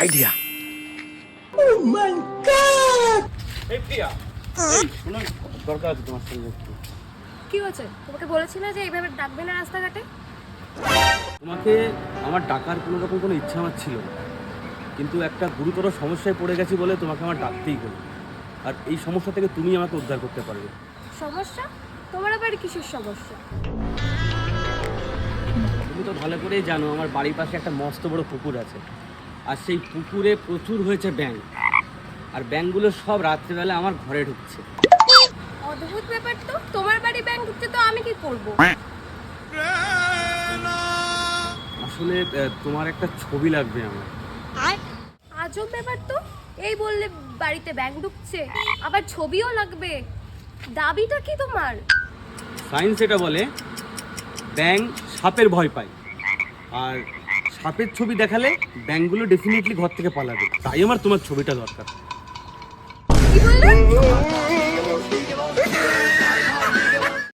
Idea. এই প্রিয়া, শুনুন, দরকার আছে তোমার সঙ্গে একটু। কি হয়েছে? তোমাকে বলেছি না যে এইভাবে ডাকবে না রাস্তাঘাটে। তোমাকে আমার ডাকার কোনো রকম কোনো ইচ্ছা আমার ছিল না, কিন্তু একটা গুরুতর সমস্যায় পড়ে গেছি বলে তোমাকে আমার ডাকতেই হলো। আর এই সমস্যা থেকে তুমি আমাকে উদ্ধার করতে পারবে। সমস্যা? তোমার আবার কিসের সমস্যা? তুমি তো ভালো করেই জানো আমার বাড়ির পাশে একটা মস্ত বড় পুকুর আছে, আর সেই পুকুরে প্রচুর হয়েছে ব্যাঙ, আর ব্যাঙগুলো সব রাত্রিবেলা আমার ঘরে ঢুকছে। অদ্ভুত ব্যাপার তো, তোমার বাড়ি ব্যাংক ঢুকছে তো আমি কি করব? আসলে তোমার একটা ছবি লাগবে আমার। আজব ব্যাপার তো, এই বললে বাড়িতে ব্যাংক ঢুকছে, আবার ছবিও লাগবে। দাবিটা কি তোমার? সায়েন্স এটা বলে ব্যাঙ সাপের ভয় পায়, আর সাপের ছবি দেখালে ব্যাঙগুলো ডেফিনেটলি ঘর থেকে পালাবে। তাই আমার তোমার ছবিটা দরকার। কি বললে?